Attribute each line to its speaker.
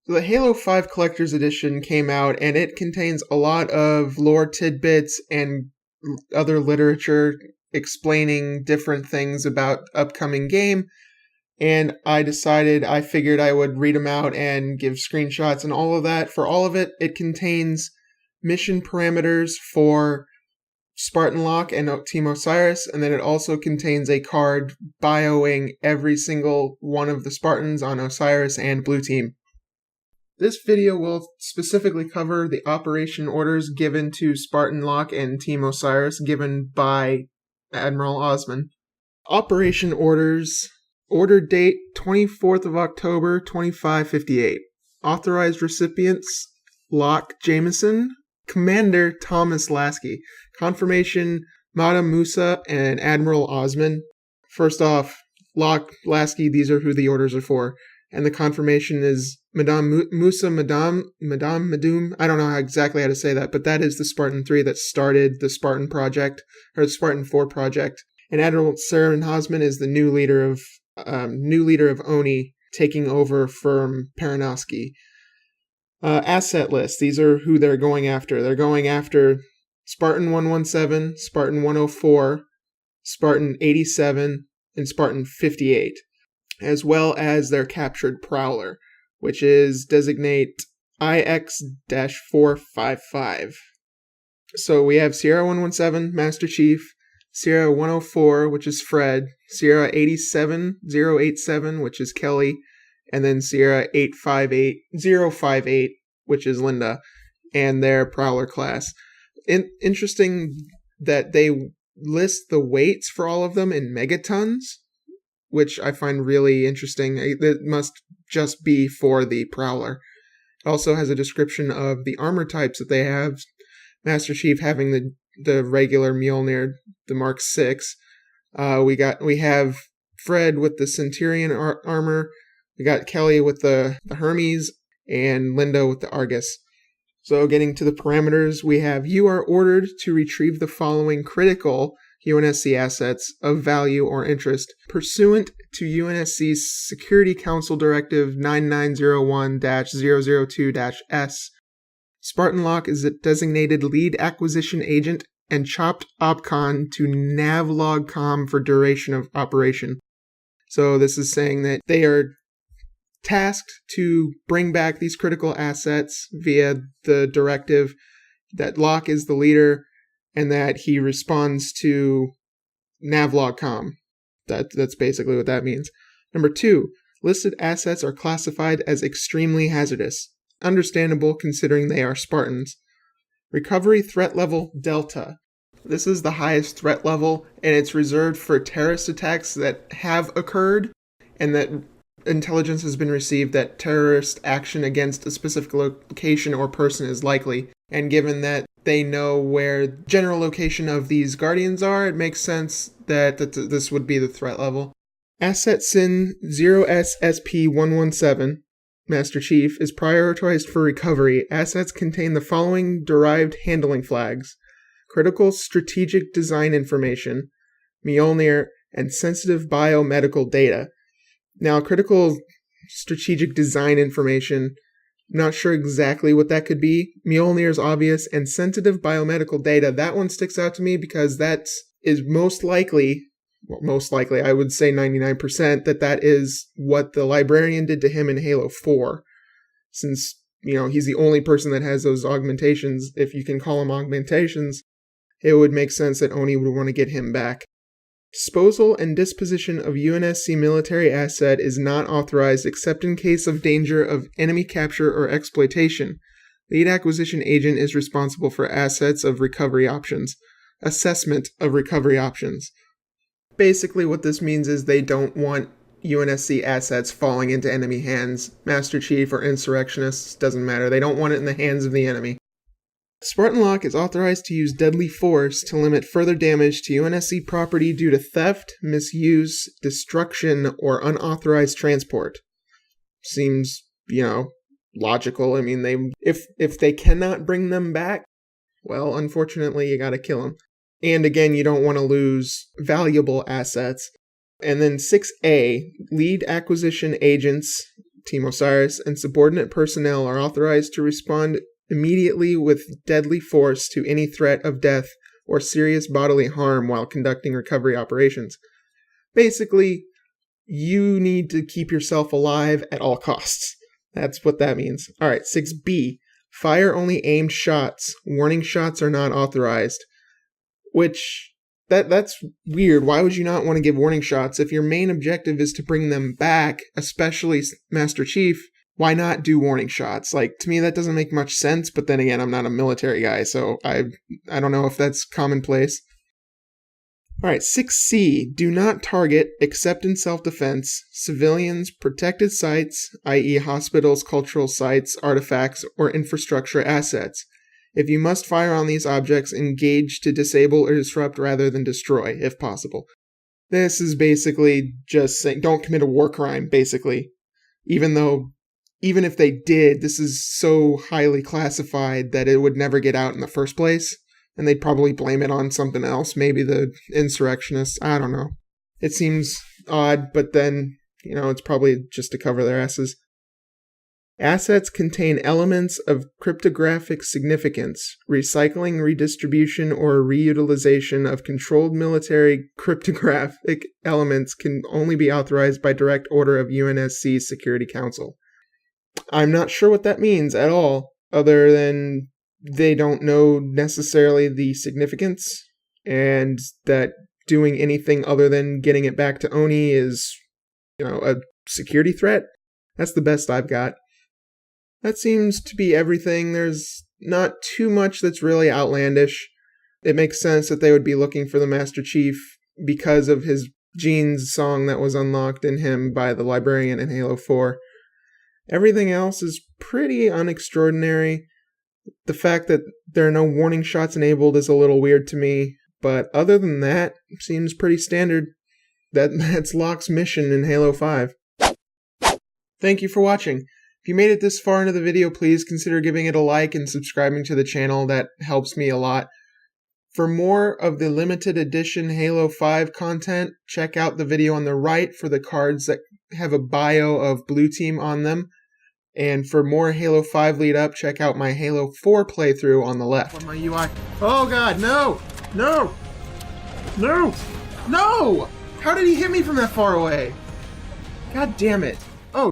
Speaker 1: So the Halo 5 Collector's Edition came out, and it contains a lot of lore tidbits and other literature explaining different things about upcoming game. And I figured I would read them out and give screenshots and all of that. For all of it, it contains mission parameters for Spartan Locke and Team Osiris, and then it also contains a card bioing every single one of the Spartans on Osiris and Blue Team. This video will specifically cover the operation orders given to Spartan Locke and Team Osiris given by Admiral Osman. Operation orders. Order date 24th of October 2558. Authorized recipients Locke JAMESON. Commander Thomas Lasky. Confirmation Madam Musa and Admiral Osman. First off, Locke, Lasky, these are who the orders are for. And the confirmation is Madame Musa, Madame Madum. I don't know exactly how to say that, but that is the Spartan 3 that started the Spartan project, or the Spartan 4 project. And Admiral Saren Hosman is the new leader of Oni, taking over from Paranowski. Asset list. These are who they're going after. They're going after Spartan 117, Spartan 104, Spartan 87, and Spartan 58. As well as their captured Prowler, which is designate IX-455. So we have Sierra 117, Master Chief, Sierra 104, which is Fred, Sierra 87087, which is Kelly, and then Sierra 858058, which is Linda, and their Prowler class. Interesting that they list the weights for all of them in megatons, which I find really interesting. It must just be for the Prowler. It also has a description of the armor types that they have. Master Chief having the regular Mjolnir, the Mark 6. We have Fred with the Centurion armor. We got Kelly with the Hermes, and Linda with the Argus. So getting to the parameters, we have you are ordered to retrieve the following critical UNSC assets of value or interest pursuant to UNSC's Security Council Directive 9901-002-S. Spartan Locke is a designated lead acquisition agent and chopped opcon to Navlogcom for duration of operation. So this is saying that they are tasked to bring back these critical assets via the directive, that Locke is the leader, and that he responds to Navlogcom. That's basically what that means. Number 2, listed assets are classified as extremely hazardous. Understandable considering they are Spartans. Recovery threat level Delta. This is the highest threat level, and it's reserved for terrorist attacks that have occurred, and that intelligence has been received that terrorist action against a specific location or person is likely. And given that they know where the general location of these guardians are, it makes sense that this would be the threat level. Asset SIN 0SSP117, Master Chief, is prioritized for recovery. Assets contain the following derived handling flags: critical strategic design information, Mjolnir, and sensitive biomedical data. Now, critical strategic design information, not sure exactly what that could be. Mjolnir is obvious, and sensitive biomedical data, that one sticks out to me because that is most likely, I would say 99%, that is what the librarian did to him in Halo 4. Since, he's the only person that has those augmentations, if you can call them augmentations, it would make sense that Oni would want to get him back. Disposal and disposition of UNSC military asset is not authorized except in case of danger of enemy capture or exploitation. Lead acquisition agent is responsible for assets of recovery options. Assessment of recovery options. Basically what this means is they don't want UNSC assets falling into enemy hands. Master Chief or insurrectionists, doesn't matter. They don't want it in the hands of the enemy. Spartan Locke is authorized to use deadly force to limit further damage to UNSC property due to theft, misuse, destruction, or unauthorized transport. Seems, logical. I mean, if they cannot bring them back, well, unfortunately, you gotta kill them. And again, you don't want to lose valuable assets. And then 6A, lead acquisition agents, Team Osiris, and subordinate personnel are authorized to respond immediately with deadly force to any threat of death or serious bodily harm while conducting recovery operations. Basically, you need to keep yourself alive at all costs. That's what that means. Alright, 6B. Fire only aimed shots. Warning shots are not authorized. Which, that's weird. Why would you not want to give warning shots? If your main objective is to bring them back, especially Master Chief, why not do warning shots? Like, to me, that doesn't make much sense, but then again, I'm not a military guy, so I don't know if that's commonplace. Alright, 6C. Do not target, except in self-defense, civilians, protected sites, i.e. hospitals, cultural sites, artifacts, or infrastructure assets. If you must fire on these objects, engage to disable or disrupt rather than destroy, if possible. This is basically just saying, don't commit a war crime, basically. Even if they did, this is so highly classified that it would never get out in the first place. And they'd probably blame it on something else, maybe the insurrectionists, I don't know. It seems odd, but then, it's probably just to cover their asses. Assets contain elements of cryptographic significance. Recycling, redistribution, or reutilization of controlled military cryptographic elements can only be authorized by direct order of UNSC Security Council. I'm not sure what that means at all, other than they don't know necessarily the significance, and that doing anything other than getting it back to Oni is, a security threat. That's the best I've got. That seems to be everything. There's not too much that's really outlandish. It makes sense that they would be looking for the Master Chief because of his Gene's song that was unlocked in him by the librarian in Halo 4. Everything else is pretty unextraordinary. The fact that there are no warning shots enabled is a little weird to me, but other than that, seems pretty standard. That's Locke's mission in Halo 5. Thank you for watching. If you made it this far into the video, please consider giving it a like and subscribing to the channel. That helps me a lot. For more of the limited edition Halo 5 content, check out the video on the right for the cards that have a bio of Blue Team on them. And for more Halo 5 lead up, check out my Halo 4 playthrough on the left. On my UI. Oh god, no! No! No! No! How did he hit me from that far away? God damn it.